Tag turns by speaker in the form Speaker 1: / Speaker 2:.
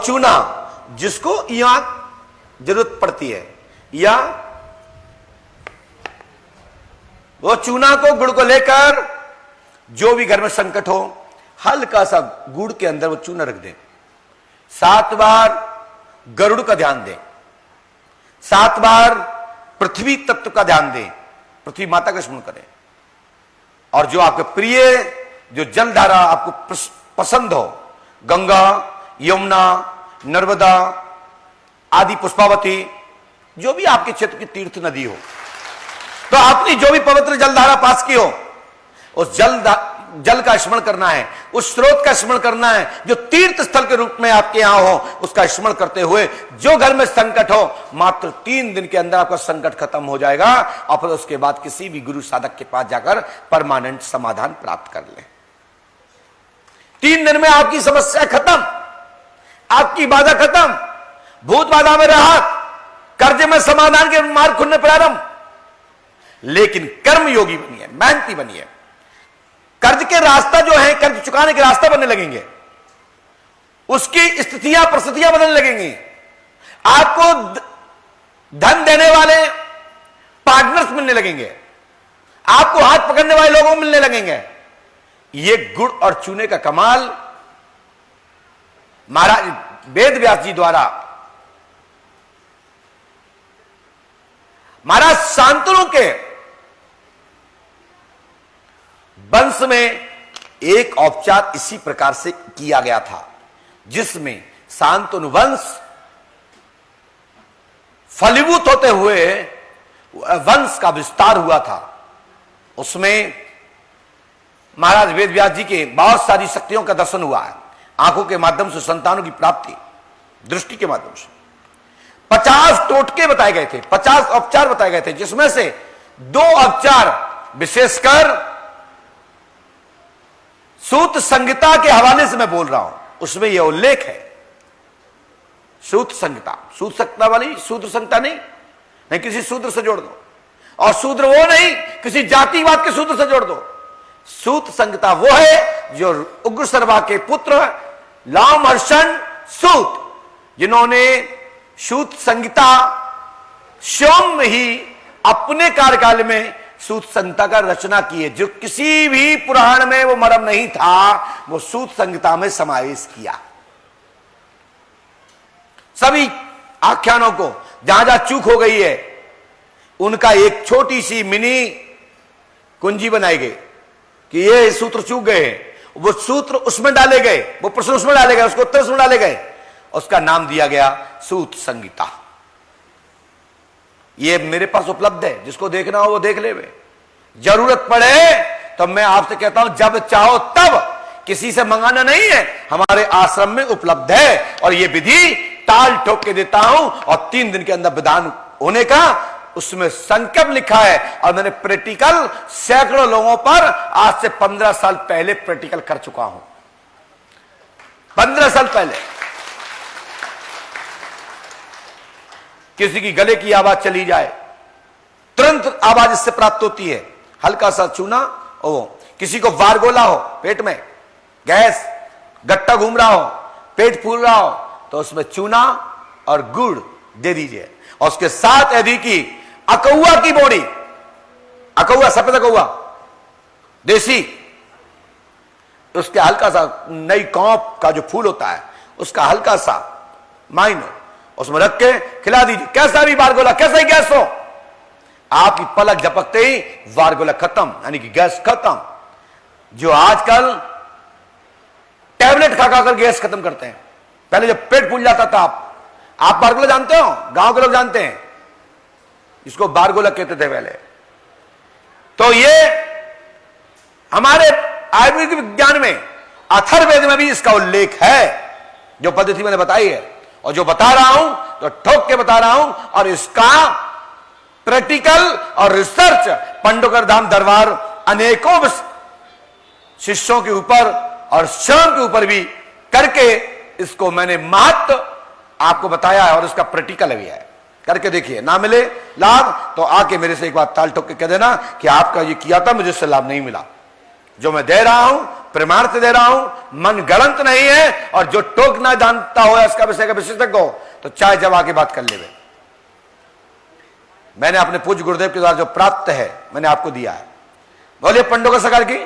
Speaker 1: चूना जिसको यहां जरूरत पड़ती है, या वो चूना को, गुड़ को लेकर जो भी घर में संकट हो, हल्का सा गुड़ के अंदर वो चूना रख दें। 7 बार गरुड़ का ध्यान दें, 7 बार पृथ्वी तत्व का ध्यान दें, पृथ्वी माता का स्मरण करें, और जो आपके प्रिय जो जलधारा आपको पसंद हो, गंगा, यमुना, नर्मदा आदि, पुष्पावती, जो भी आपके क्षेत्र की तीर्थ नदी हो, तो आपने जो भी पवित्र जलधारा पास की हो, उस जल का स्मरण करना है, उस स्रोत का स्मरण करना है जो तीर्थ स्थल के रूप में आपके यहां हो, उसका स्मरण करते हुए जो घर में संकट हो, मात्र 3 दिन के अंदर आपका संकट खत्म हो जाएगा, और फिर उसके बाद किसी भी गुरु साधक के पास जाकर परमानेंट समाधान प्राप्त कर ले। 3 दिन में आपकी समस्या खत्म, आपकी बाधा खत्म, भूत बाधा में राहत, कर्ज में समाधान के मार्ग खुलने प्रारंभ। लेकिन कर्म योगी बनिए, मेहनती बनिए, कर्ज के रास्ता जो है, कर्ज चुकाने के रास्ता बनने लगेंगे, उसकी स्थितियां परिस्थितियां बदलने लगेंगी, आपको धन देने वाले पार्टनर्स मिलने लगेंगे, आपको हाथ पकड़ने वाले लोगों मिलने लगेंगे। ये गुड़ और चूने का कमाल महाराज वेद व्यास जी द्वारा, महाराज शांतनु के वंश में एक औपचार इसी प्रकार से किया गया था, जिसमें शांतनु वंश फलीभूत होते हुए वंश का विस्तार हुआ था। उसमें महाराज वेद व्यास जी के बहुत सारी शक्तियों का दर्शन हुआ है, आंखों के माध्यम से संतानों की प्राप्ति, दृष्टि के माध्यम से 50 टोटके बताए गए थे, 50 उपचार बताए गए थे, जिसमें से 2 उपचार विशेषकर सूत संहिता के हवाले से मैं बोल रहा हूं, उसमें यह उल्लेख है। सूत संहिता, सूत संहिता वाली, शूद्र संहिता नहीं किसी शूद्र से जोड़ दो, और शूद्र वो नहीं किसी जातिवाद के शूद्र से जोड़ दो। सूत संहिता वो है जो उग्र सर्वा के पुत्र लामहर्षण सूत, जिन्होंने सूत संहिता स्वयं में ही अपने कार्यकाल में सूत संहिता का रचना की है, जो किसी भी पुराण में वो मर्म नहीं था, वो सूत संहिता में समावेश किया। सभी आख्यानों को जहां जहां चूक हो गई है, उनका एक छोटी सी मिनी कुंजी बनाई गई कि ये सूत्र चूक गए हैं, वो सूत्र उसमें डाले गए, वो प्रश्न उसमें डाले गए, उसको उत्तर उसमें डाले गए, उसका नाम दिया गया सूत संहिता। ये मेरे पास उपलब्ध है, जिसको देखना हो वो देख ले। जरूरत पड़े तो मैं आपसे कहता हूं, जब चाहो तब, किसी से मंगाना नहीं है, हमारे आश्रम में उपलब्ध है, और ये विधि टाल ठोक के देता हूं, और 3 दिन के अंदर विधान होने का उसमें संकल्प लिखा है। और मैंने प्रैक्टिकल सैकड़ों लोगों पर आज से 15 साल पहले प्रैक्टिकल कर चुका हूं। 15 साल पहले किसी की गले की आवाज चली जाए, तुरंत आवाज इससे प्राप्त होती है। हल्का सा चूना, ओ किसी को वारगोला हो, पेट में गैस, गट्टा घूम रहा हो, पेट फूल रहा हो, तो उसमें चूना और गुड़ दे दीजिए, और उसके साथ यदि की अकौआ की बोड़ी, अकौआ, सफेद अकौआ देसी, उसके हल्का सा नई कौप का जो फूल होता है, उसका हल्का सा माइनर उसमें रख के खिला दीजिए। कैसा भी वारगोला, कैसा ही गैस हो, आपकी पलक झपकते ही वारगोला खत्म, यानी कि गैस खत्म। जो आजकल टैबलेट खा खाकर गैस खत्म करते हैं, पहले जब पेट फूल जाता था, आप वारगोला जानते हो, गांव के लोग जानते हैं, इसको वारगोला कहते थे पहले। तो ये हमारे आयुर्वेदिक विज्ञान में, अथर्ववेद में भी इसका उल्लेख है, जो पद्धति मैंने बताई है, और जो बता रहा हूं तो ठोक के बता रहा हूं, और इसका प्रैक्टिकल और रिसर्च पंडोकर धाम दरबार अनेकों शिष्यों के ऊपर और स्वयं के ऊपर भी करके इसको मैंने महत्व आपको बताया है, और इसका प्रैक्टिकल भी है। करके देखिए, ना मिले लाभ तो आके मेरे से एक बार ताल ठोक के कह देना कि आपका ये किया था, मुझे इससे लाभ नहीं मिला। जो मैं दे रहा हूं प्रमाण से दे रहा हूं, मन गलत नहीं है। और जो टोकना जानता हो इसका विषय का विशेषज्ञ हो तो चाहे जब आके बात कर ले। मैंने अपने पूज्य गुरुदेव के द्वारा जो प्राप्त है मैंने आपको दिया है। बोलिए पंडों का सरकार की।